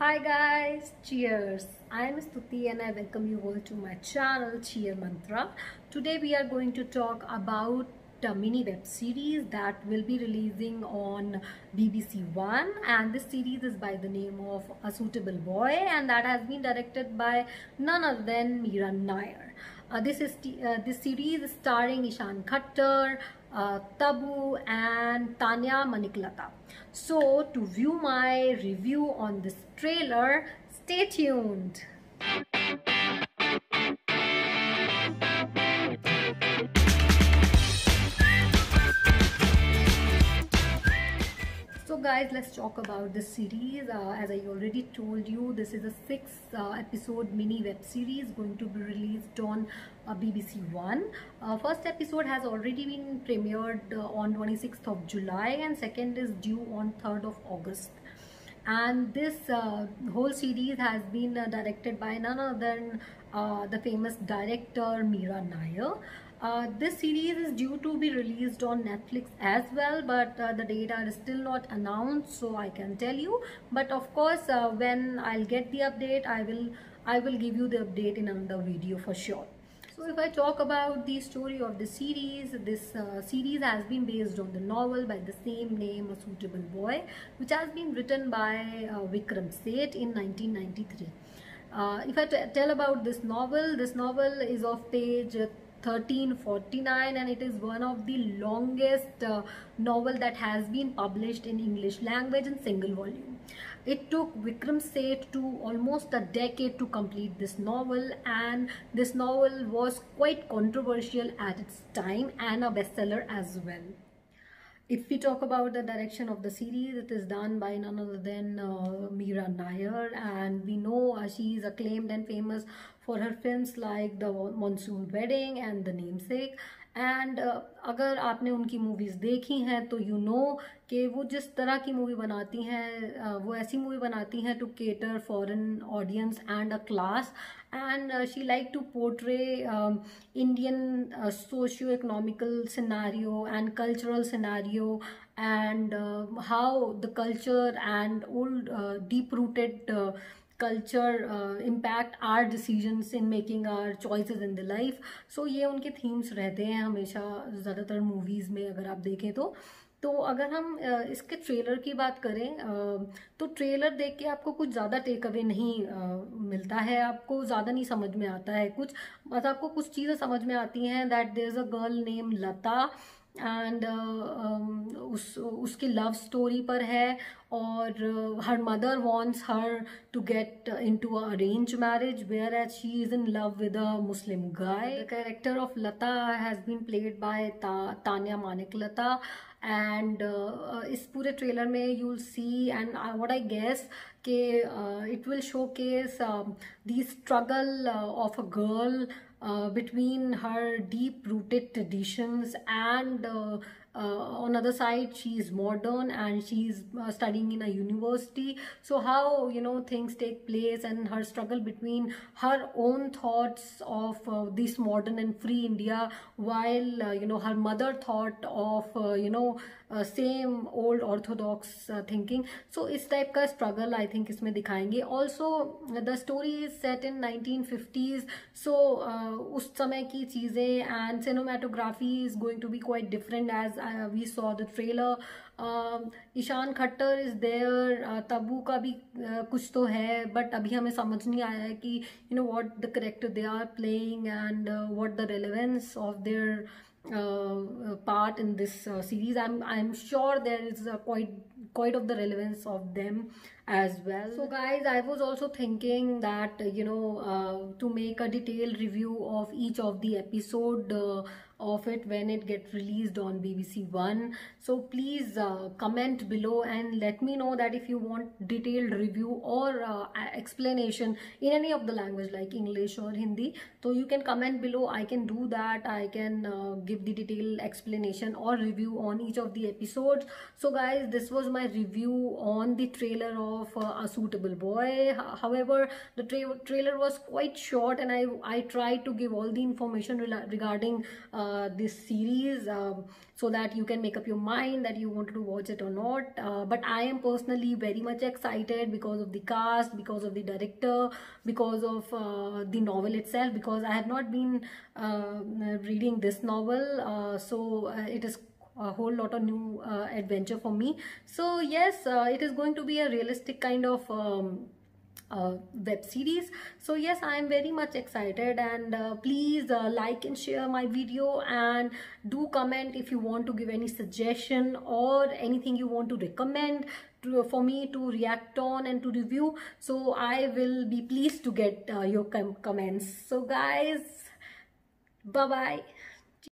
Hi guys, cheers. I am Stuti and I welcome you all to my channel Cheer Mantra. Today we are going to talk about a mini web series that will be releasing on BBC One, and this series is by the name of A Suitable Boy, and that has been directed by none other than Meera Nair. This series is starring Ishan Khattar, Tabu and Tanya Maniklata. So to view my review on this trailer, stay tuned. So guys, let's talk about this series. As I already told you, this is a 6 episode mini web series going to be released on BBC One. First episode has already been premiered on 26th of July and second is due on 3rd of August. And this whole series has been directed by none other than the famous director Meera Nair. This series is due to be released on Netflix as well, but the date are still not announced, so I can tell you. But of course, when I'll get the update, I will give you the update in another video for sure. So if I talk about the story of the series, this series has been based on the novel by the same name, A Suitable Boy, which has been written by Vikram Seth in 1993. If I tell about this novel is of page 1349 and it is one of the longest novel that has been published in English language in single volume. It took Vikram Seth to almost a decade to complete this novel, and this novel was quite controversial at its time and a bestseller as well. If we talk about the direction of the series, it is done by none other than Meera Nair, and we know she is acclaimed and famous for her films like The Monsoon Wedding and The Namesake. And अगर आपने उनकी movies देखी हैं तो you know कि वो जिस तरह की मूवी बनाती हैं वो ऐसी मूवी बनाती हैं to cater foreign audience and a class, and she like to portray Indian socio-economical scenario and cultural scenario, and how the culture and old deep-rooted culture impact our decisions in making our choices in the life. So ये उनके themes रहते हैं हमेशा ज़्यादातर movies में अगर आप देखें तो अगर हम इसके ट्रेलर की बात करें तो ट्रेलर देख के आपको कुछ ज़्यादा टेक अवे नहीं मिलता है, आपको ज़्यादा नहीं समझ में आता है कुछ, बस आपको कुछ चीज़ें समझ में आती हैं that there is a girl name Lata and उसकी लव स्टोरी पर है, और her mother wants her to get into a arrange marriage whereas she is in love with a Muslim guy. The character of Lata has been played by Tanya Maniktala, and इस पूरे trailer में you will see and what I guess के it will showcase the struggle of a girl between her deep rooted traditions and on other side she is modern and she is studying in a university. So how things take place and her struggle between her own thoughts of this modern and free India while her mother thought of same old orthodox thinking. So इस type का struggle I think इसमें दिखाएंगे. Also the story is set in 1950s, so उस समय की चीज़ें and cinematography is going to be quite different as we saw the trailer. Ishaan Khattar is there, Tabu का भी कुछ तो है बट अभी हमें समझ नहीं आया है कि what the character they are playing and what the relevance of their part in this series. I'm sure there is quite of the relevance of them as well. So guys, I was also thinking that to make a detailed review of each of the episode of it when it gets released on BBC One. So please comment below and let me know that if you want detailed review or explanation in any of the language like English or Hindi, so you can comment below. I can do that. I can give the detailed explanation or review on each of the episodes. So guys, this was my review on the trailer of A Suitable Boy. However, the trailer was quite short and I tried to give all the information regarding this series, so that you can make up your mind that you wanted to watch it or not. But I am personally very much excited because of the cast, because of the director, because of the novel itself, because I have not been reading this novel, so it is a whole lot of new adventure for me. So yes, it is going to be a realistic kind of web series. So yes, I am very much excited, and please like and share my video, and do comment if you want to give any suggestion or anything you want to recommend for me to react on and to review. So I will be pleased to get your comments. So guys, bye bye.